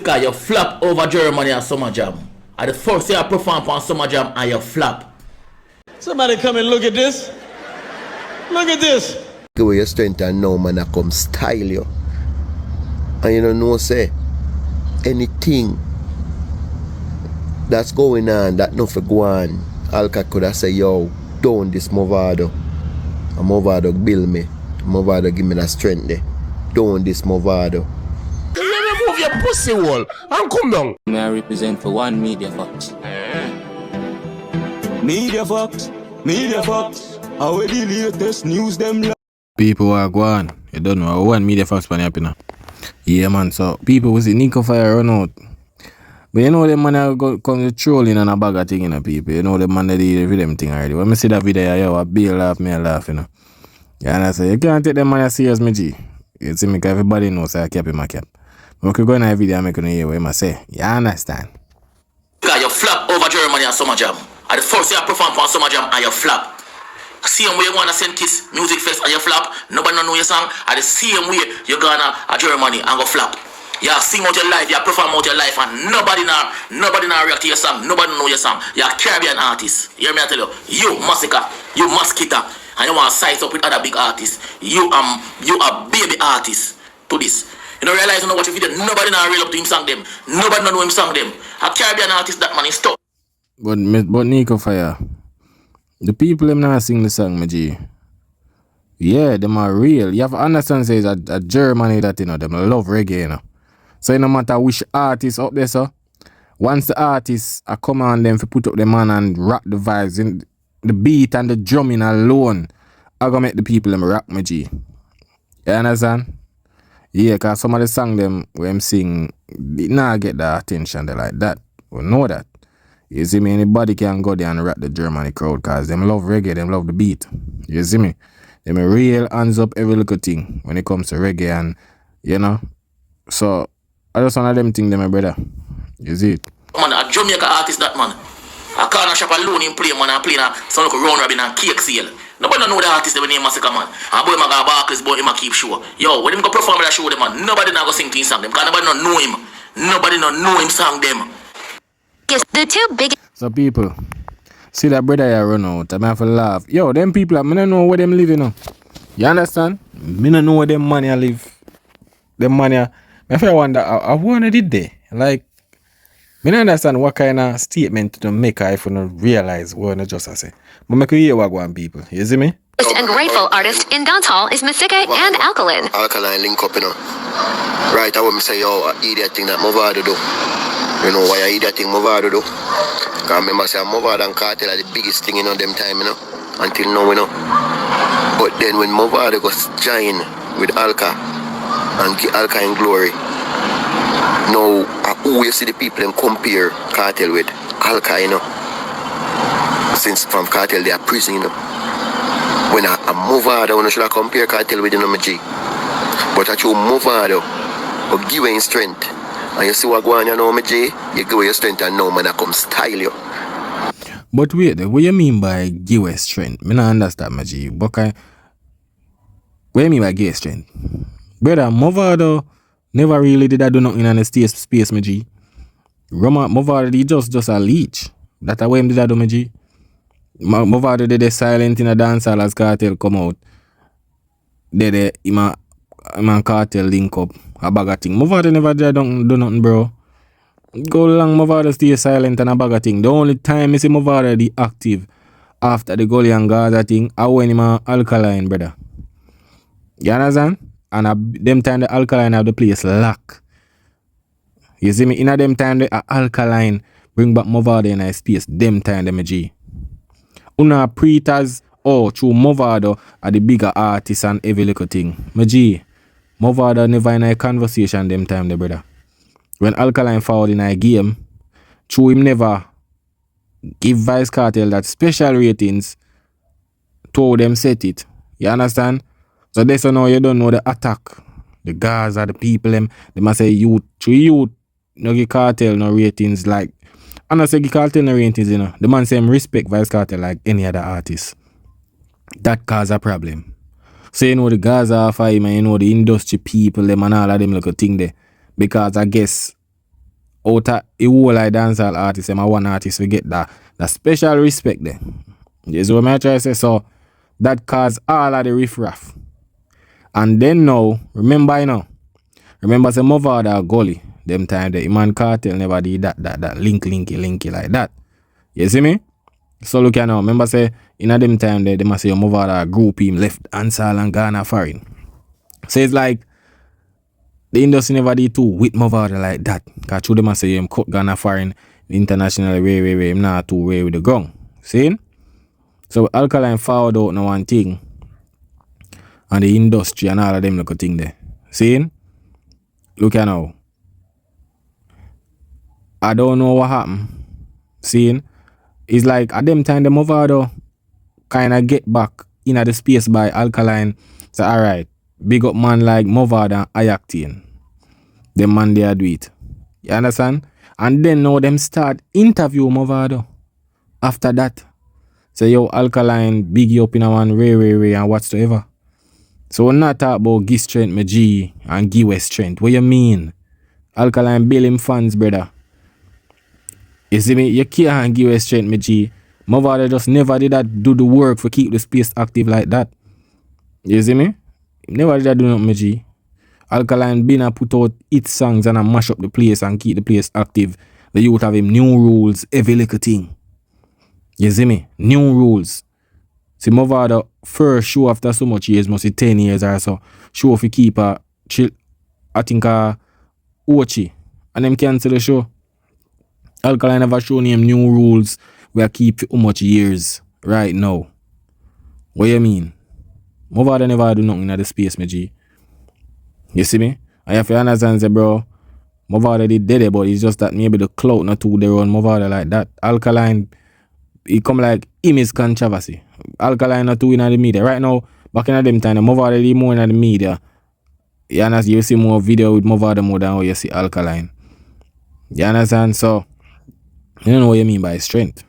Because you flop over Germany and Summer Jam. And the first year I perform on Summer Jam and you flop. Somebody come and look at this. Look at this. Give away your strength and now man I come style you. And you don't know say anything that's going on that nothing go on. Alka could have say yo, down this Mavado. And Mavado build me. Mavado give me that strength there. Down this Mavado. Move your pussy wall and come down. May I represent for one Media Fox. Media Fox. How we the latest news them. People are going. You don't know. One Media Fox pan up now. Yeah man, so people will see Necko fire run out. But you know the man that come trolling and a bag of thing, you know, people. You know the man that did them thing already. When I see that video, yo, I be laugh, me laugh, you know. Yeah, and I say, you can't take them man serious, me G. You see me, cause everybody knows I kept in my cap. But we could go in a video and make it hear what I say. You understand? Because you flop over Germany and Summer Jam. And the first year I perform on Summer Jam and you flop. Same way you want to send Kiss Music Fest and you flop. Nobody know your song. And the same way you gonna Germany and go flop. You sing out your life, you perform out your life, and nobody now react to your song, nobody know your song. You're a Caribbean artist. You hear me I tell you? You Masicka, you Mosquito, and you want to size up with other big artists. You a baby artist to this. You don't realize you know what you video, nobody now real up to him song them. Nobody know him song them. A Caribbean artist that man is stuck. But Necko fire. The people them not sing the song, my G. Yeah, them are real. You have to understand say it's a Germany that you know them love reggae, you know. So no matter which artist up there, so once the artists are come on them to put up the man and rock the vibes in the beat and the drumming alone, I gonna make the people them rock, my G. You understand? Yeah, cause some of the song them when them sing did not get the attention they like that. We know that. You see me, anybody can go there and rock the Germany crowd cause them love reggae, them love the beat. You see me? Them a real hands up every little thing when it comes to reggae and you know. So I just one of them things, my brother. You see it? Man, a Jamaican artist that man. A corner shop alone in play, man, and play na some like round robin and cake sale. Nobody know the artist that name Masicka, man. And boy, my guy Barclays, boy, him a keep show. Yo, when him go perform that show, them man, nobody now go sing to him song them. Cause nobody know him. Nobody know him song them. Yes, the two big. So people, see that brother here run out. I have to laugh. Yo, them people, I don't know where them live, you know. You understand? I don't know where them money live. Them money. I feel wonder, I wonder did they? Like, I don't understand what kind of statement to make if you don't realize what I just say. But make you hear what going people. You see me? And grateful artist in dancehall is Masicka and Alkaline. Alkaline link up, you know. Right, I want me say, yo, I eat that thing that Mavado do. You know why I eat that thing Mavado do? Because I remember saying Mavado and Kartel are the biggest thing in them time, you know. Until now, you know. But then when Mavado goes join with Alka and give Alkaline glory, now who you see the people them compare Kartel with Alka, you know. Since from Kartel they are prison, you know. When I Mavado, when I should compare Kartel with, you know, my G. But I choose Mavado or give him strength. And you see what going on, you know, my G, you give your strength and now man I come style you. But wait, what you mean by give a strength? I don't understand, my G. But what you mean by give strength? Brother, Mavado never really did do nothing in the space, my G. Mavado did just a leech. That's why him did do, my G. Mavado did a silent in a dancehall as Kartel come out. Did him and Kartel link up. A bag of thing. Mavado never did do nothing, bro. Go long, Mavado stay silent and a bag of thing. The only time I see Mavado the active after the Gully and Gaza thing, I went him Alkaline, brother. You understand? And them time the Alkaline have the place lock. You see me? In a them time the Alkaline bring back Mavado in a space. Them time them G. Una pretas through Mavado are the bigger artists and every little thing. My G. Mavado never in a conversation them time the brother. When Alkaline forward in a game, through him never give Vybz Kartel that special ratings to them set it. You understand? So that's now you don't know the attack. The guys are the people them. They must say youth. Through youth, no give Kartel no ratings like. I'm not say give Kartel no ratings, you know. The man say him respect Vybz Kartel like any other artist. That cause a problem. So you know the Gaza for him and you know the industry people them and all of them little thing there. Because I guess out of a whole like dancehall artist, and one artist we get that special respect there. This is what I try to say. So that caused all of the riffraff. And then now, remember say Mavado Gully, them time the man Kartel never did that linky like that. You see me? So look here now, remember say in a them time they must say Mavado group him left dancehall and Ghana foreign. So it's like the industry never did too with Mavado like that. Cause through them say him cut Ghana foreign internationally way him not too way with the gong. See? So Alkaline found out now one thing and the industry and all of them look a thing there. See? Look here now. I don't know what happened. See? It's like at them time the Mavado kinda get back in the space by Alkaline. So alright, big up man like Mavado and Ayactine. Them man they do it. You understand? And then now them start interview Mavado after that. Say yo Alkaline big you up in a one Ray and whatsoever. So we're not talk about G Strength, my G and G West Strength. What you mean? Alkaline bill him fans, brother. You see me? You can't G West Strength, my G. Mavado just never did that do the work for keep the space active like that. You see me? Never did that do nothing, my G. Alkaline been a put out hit songs and a mash up the place and keep the place active. The youth have him new rules, every little thing. You see me? New rules. See, Mavado first show after so much years, must be 10 years or so. Show if you keep a chill, I think Ochi. And them cancel the show. Alkaline never shown him new rules where keep for how much years right now. What you mean? Mavado never do nothing in the space, my G. You see me? I have to understand, say, bro, Mavado did dead, but it's just that maybe the clout not too there on Mavado like that. Alkaline, he come like him is controversy. Alkaline not too in the media. Right now, back in them time, Mavado did more in the media. You understand? You see more video with Mavado more than how you see Alkaline. You understand? So, you don't know what you mean by strength.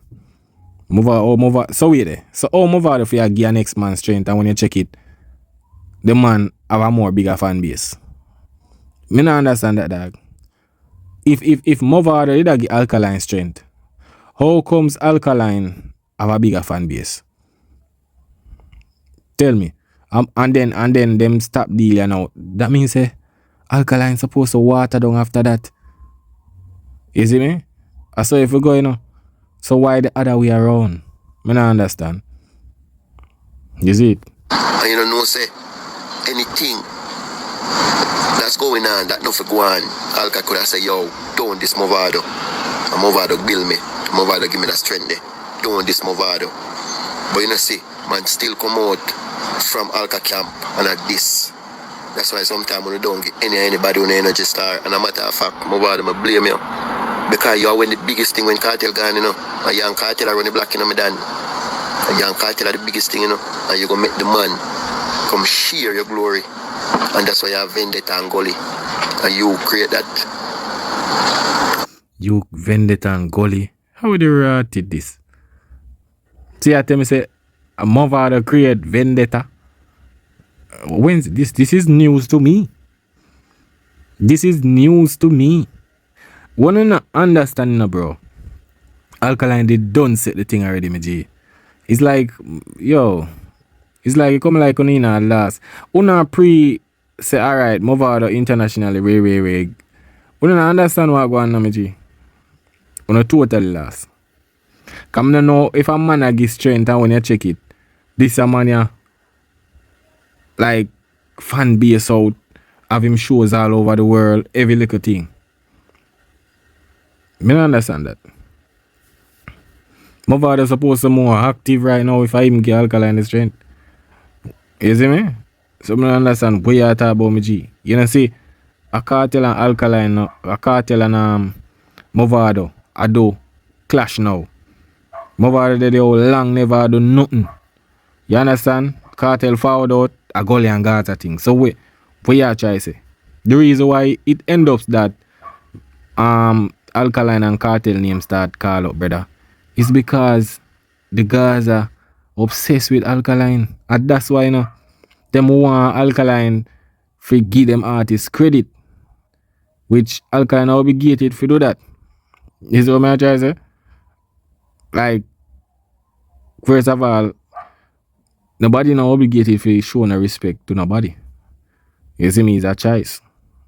Mavado. So wait there. So Mavado if you give next man strength and when you check it, the man have a more bigger fan base. Me not understand that, dog. If Mavado did give Alkaline strength, how comes Alkaline have a bigger fan base? Tell me. And then them stop deal you know. That means Alkaline supposed to water down after that. You see me? So if we go, you know. So why the other way around? Me not understand. You see it? And you don't know, say, anything that's going on that nothing go on, Alka could have said, yo, don't this Mavado. And Mavado build me. Mavado give me that strength there. Don't this Mavado. But you know, see, man still come out from Alka camp and at this. That's why sometimes when you don't get anybody on the energy star, and a matter of fact, Mavado, I blame you. Because you are when the biggest thing when Kartel gone, you know. And young Kartel are running black, you know, me done. And young Kartel are the biggest thing, you know. And you go make the man come share your glory. And that's why you have Vendetta and Gully. And you create that. You Vendetta and Gully? How would you rate this? See, I tell me, say, a Mavado create Vendetta. When's this? This is news to me. This is news to me. One of not understanding, bro. Alkaline, they don't set the thing already, my G. It's like, yo, it's like, it come like on in at last. Una pre say, alright, Mavado internationally, way. We don't understand what going on, my G. Una totally last. Come to know if a man give strength and when you check it, this a man ya, like, fan base out, have him shows all over the world, every little thing. I don't understand that. Mavado supposed to be more active right now if I even get Alkaline the strength. You see me? So I don't understand what you talk about me G. You know see, a Kartel and Alkaline, a Kartel and Mavado, I do clash now. Mavado they all long never do nothing. You understand? Kartel forward out, a Gully and Gaza thing. So what you try to say? The reason why it ends up that Alkaline and Kartel name start call up, brother, is because the guys are obsessed with Alkaline. And that's why, you know, them want Alkaline to give them artists credit. which Alkaline are obligated to do that. You see what I'm trying to say? Like, first of all, nobody not obligated to show no respect to nobody. You see me, it's a choice.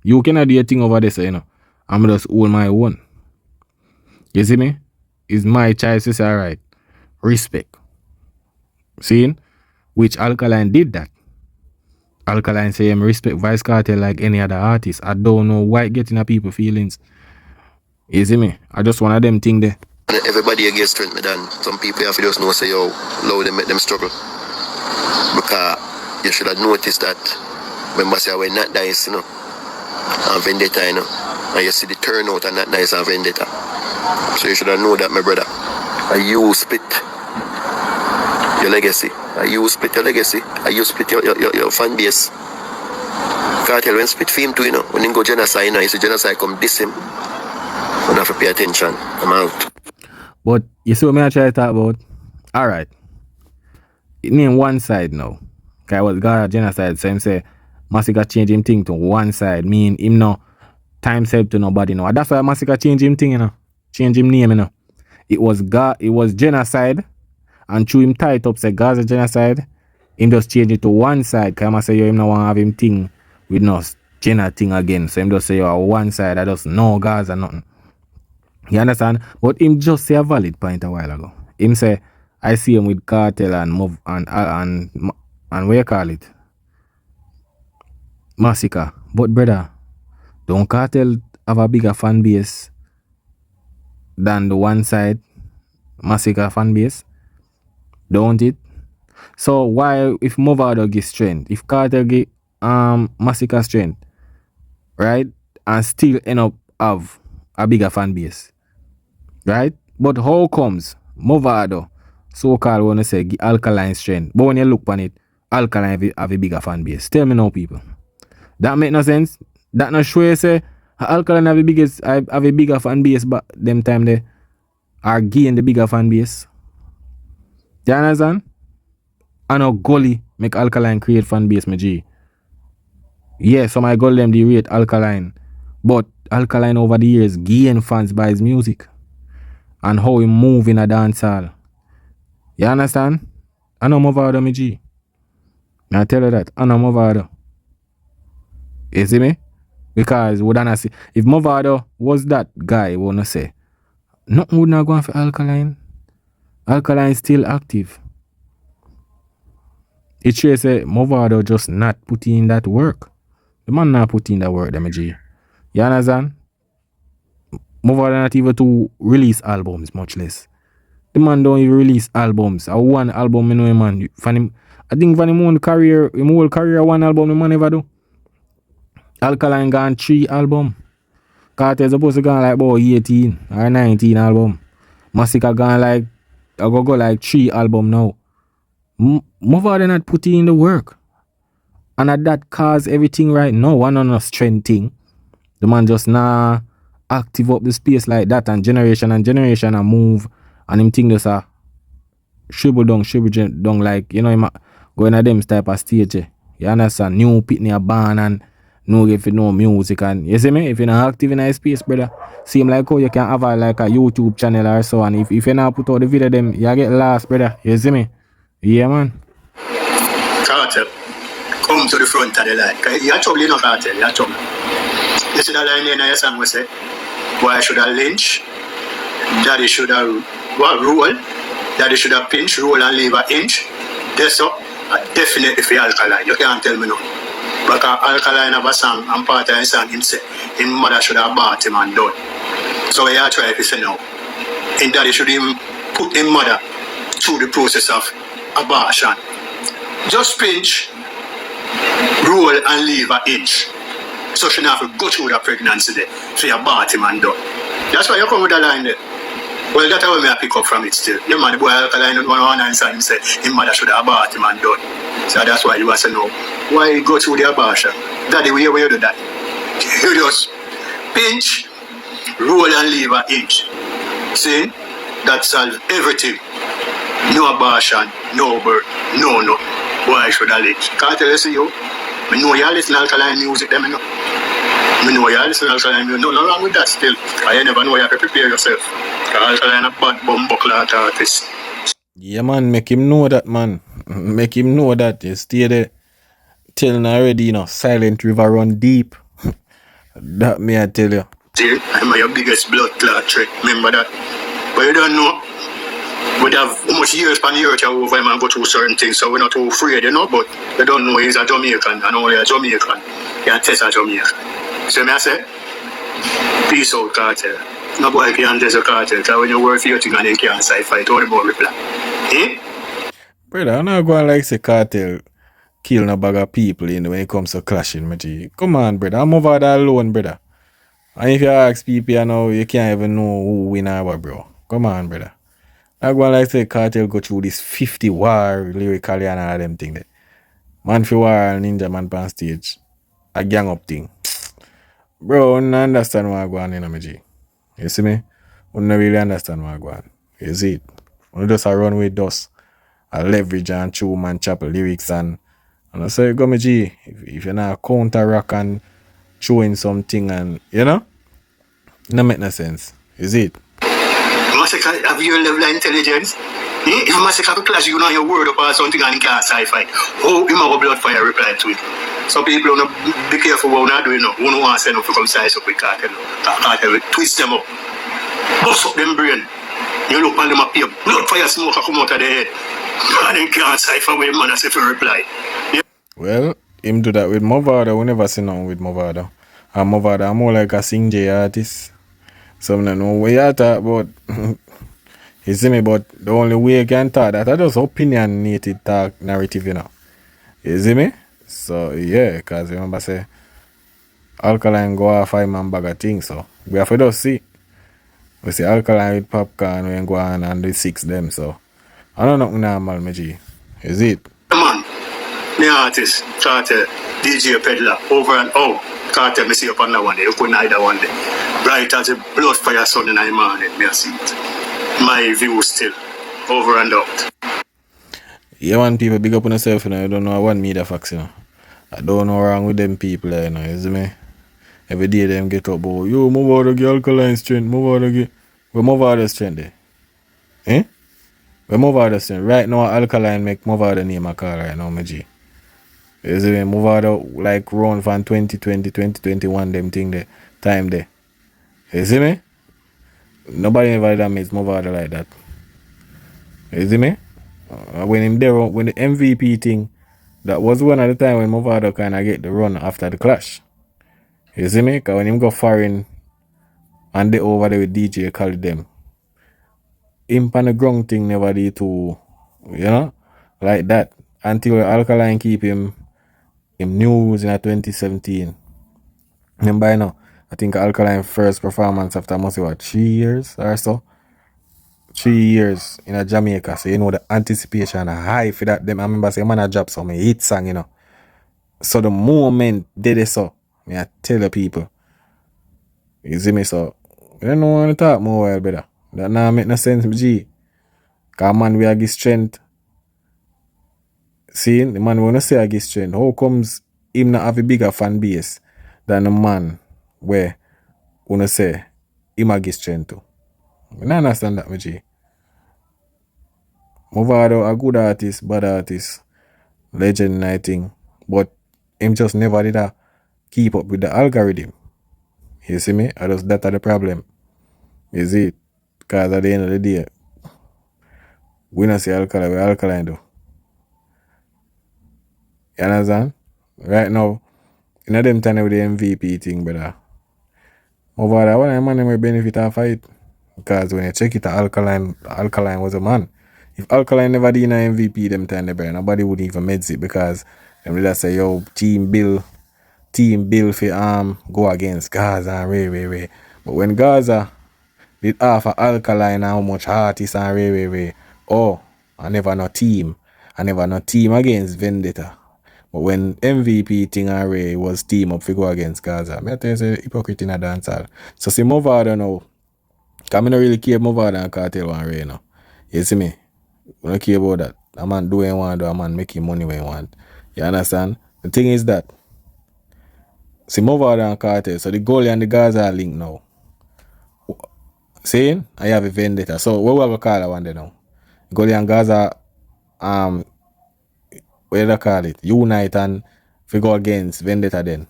You cannot do your thing over there, so, you know. I'm just hold my own. You see me? It's my choice, it's alright. Respect. Seeing? Which Alkaline did that. Alkaline say him respect Vybz Kartel like any other artist. I don't know why it getting at people feelings. You see me? I just one of them thing there. Everybody against strength, me done. Some people have to just know say, yo, low them make them struggle. Because you should have noticed that remember say we're not nice, you know. And vendetta, you know. And you see the turnout and not nice and vendetta. So you should have known that, my brother. And you split your legacy. And you split your legacy. And you split your fan base. Kartel when split for him too, you know. When he go genocide, you know, you see genocide come diss him. You have to pay attention. I'm out. But you see what I try to talk about? Alright. Name one side now. Because I was got genocide, so him say Masicka change him thing to one side. Mean him no time help to nobody now. That's why Masicka change him thing, you know. Change him name, you know. It was genocide, and through him tight up say Gaza genocide, him just change it to one side. Because I say yo, him no want have him thing with no Jenna thing again. So him just say yo, one side, I just no Gaza nothing. You understand? But him just say a valid point a while ago. Him say I see him with Kartel and what you call it? Masicka. But brother, don't Kartel have a bigger fan base than the one side Masicka fan base? Don't it? So why if Mavado give strength, if Kartel give Masicka strength, right? And still end up have a bigger fan base. Right? But how comes Mavado so-called wanna say give Alkaline strength, but when you look on it, Alkaline have a bigger fan base? Tell me now, people. That make no sense. That not sure you say Alkaline have a bigger fan base, but them time they are gain the bigger fan base. You understand? I know Gully make Alkaline create fan base, my G. Yeah, some I got them they rate Alkaline, but Alkaline over the years gain fans by his music and how he move in a dancehall. You understand? I know Mavado, my G. I tell you that. I know Mavado. You see me? Because would I see if Mavado was that guy, wanna say nothing would not go on for Alkaline. Alkaline still active. It should say Mavado just not putting in that work. The man not putting in that work, them G. You understand? Mavado not even to release albums, much less. The man don't even release albums. A one album, you know, man. I think for him whole career, one album, the man never do. Alkaline gone 3 album. Kartel supposed to gone like about 18 or 19 album. Masicka gone like I go like 3 album now. Mavado not putting in the work. And at that cause everything right now, one on a strength thing. The man just nah active up the space like that and generation and move and him think just a shrivel down like, you know, him going at them type of stage. You understand? New pitney a band and no if you know music and you see me? If you're not active in a space, brother, seem like how you can have a YouTube channel or so, and if you not put out the video them, you get lost, brother. You see me? Yeah, man. Kartel, come to the front of the line. You're trouble, you know, Kartel, you're trouble. You see that line in your song we say, why should I lynch? Daddy should have roll. Daddy should have pinch, roll and leave an inch. That's up. Definitely for Alkaline. You can't tell me no. Because Alkaline have a song and part of his song him say his mother should have bought him and done. So you try to say no. And daddy should him put his mother through the process of abortion. Just pinch, roll and leave an inch. So she not have to go through the pregnancy there. So you bought him and done. That's why you come with the line there. Well, that's how I pick up from it still. The man, the boy Alkaline, one answer him said his mother should have bought him and done. So that's why you want to know why you go through the abortion. Daddy, where you do that? You just pinch, roll and leave an inch. See? That solves everything. No abortion, no birth, no. Why should I lynch? Can't tell you, I know you listen to Alkaline music, them, you know. I know you listen to Alkaline, you know nothing wrong with that still. I never know you have to prepare yourself. Alkaline a bad bumbuckler artist. Yeah, man, make him know that, man. Make him know that. You stay there. Telling already, you know, Silent River run deep. That me I tell you. See, I'm your biggest blood clot threat. Remember that. But you don't know. We have almost years upon years to over him and go through certain things, so we're not too afraid, you know. But they don't know he's a Jamaican, and only a Jamaican can test a Jamaican. So me I say, peace out, Kartel. No boy can test a Kartel, because when you work for your thing and you can't side fight, all the more reply. Eh? Brother, I'm not going like say Kartel kill no bag of people when it comes to clashing, my G. Come on, brother. I'm over that alone, brother. And if you ask people, you know, you can't even know who win or what, bro. Come on, brother. I'm going like say Kartel go through this 50 war lyrically and all them thing there. Man for war and ninja man on stage. A gang up thing. Bro, I don't understand what I'm going on, my G. You see me? I don't really understand what I'm going on. You see it? I just a run with dust. I leverage and chew man chop lyrics and I say, go me G, if you're not counter rock and showing something and, you know, no make no sense. Is it? Masicka have your level of intelligence. If Masicka have a clash, you know your word up or something and you can't sci-fi. Oh, you have a blood fire reply to it. So people don't be careful what we're not doing now. We don't want to send up to come size up with Kartel. Kartel will twist them up. Bust up them brain. You look on them up here. Blood fire smoke come out of their head. And then can't cipher where man has to reply. Yeah. Well, him do that with Mavado. We never see nothing with Mavado. And Mavado, I'm more like a sing J artist. So I don't know what you talk about. You see me, but the only way you can talk that I just opinionated talk narrative, you know. You see me? So yeah, because remember say Alkaline go off 5 man bag of things, so we have to just see. We see Alkaline with popcorn, we go on and the 6 them, so I don't know normal, my G. Is it? Man, the artist, Kartel, DJ Peddler, over and out. Kartel, me see up on that one day, you couldn't either one day. Bright as a blood fire sun in the morning, me see it. My view still, over and out. You want people big up on yourself, you know, you don't know one media facts, you know. I don't know wrong with them people, you know, you see me? Every day them get up, oh, yo, move out of the Alkaline strength, move out of the... We move out of the strength there. Eh? We move out of the strength. Right now, Alkaline make move out of the name I call right now, my G. You see me? Move out of, like, run from 2020, 2021, them thing there, time there. You see me? Nobody ever that makes move out of like that. You see me? When him there, when the MVP thing, that was one of the time when Mavado kind of get the run after the clash. You see me? Because when him go foreign and they over there with DJ Khaled them, him pan the ground thing never did to, you know, like that. Until Alkaline keep him news in 2017. And by now, I think Alkaline first performance after must be what, 3 years or so? 3 years in a Jamaica, so you know the anticipation high for that. Them I remember saying man a drop some hit song, you know. So the moment they so, me I tell the people. You see me, so you don't want to talk more while better. That now make no sense, G. Cause man we are give strength. See, the man wanna say I give strength. How comes him not have a bigger fan base than the man where wanna say him a give strength to? I don't understand that, my G. Mavado, a good artist, bad artist, legend, I think, but him just never did a keep up with the algorithm. You see me? I just that's the problem. You see it? Because at the end of the day, we don't see Alkaline, we Alkaline though. You understand? Right now, in them time with the MVP thing, brother. Mavado, one of the man will benefit off it. Because when you check it, Alkaline was a man. If Alkaline never did an MVP them time, nobody would even meds it because them would just say, yo, team bill for go against Gaza and Ray. But when Gaza did half of Alkaline and how much artists and Ray, oh, I never no team against Vendetta. But when MVP thing and Ray was team up for go against Gaza, I tell you, say hypocrite in a dancehall. So see Mavado now. Because I don't really care about Mavado and Kartel one Ray now. You see me? I don't care about that. A man do what he want, a man making money when he want. You understand? The thing is that See Mavado and Kartel. So the goalie and the Gaza are linked now. See? I have a vendetta. So what we have a call that one day now? Goalie and Gaza what do they call it? Unite and we go against vendetta then.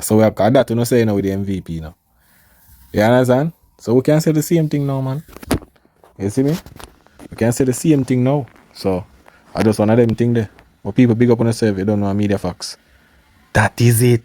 So we have that to not say now with the MVP now. You understand? So we can say the same thing now, man. You see me? We can say the same thing now. So I just one of them thing there. But people big up on themselves, you don't know media facts. That is it.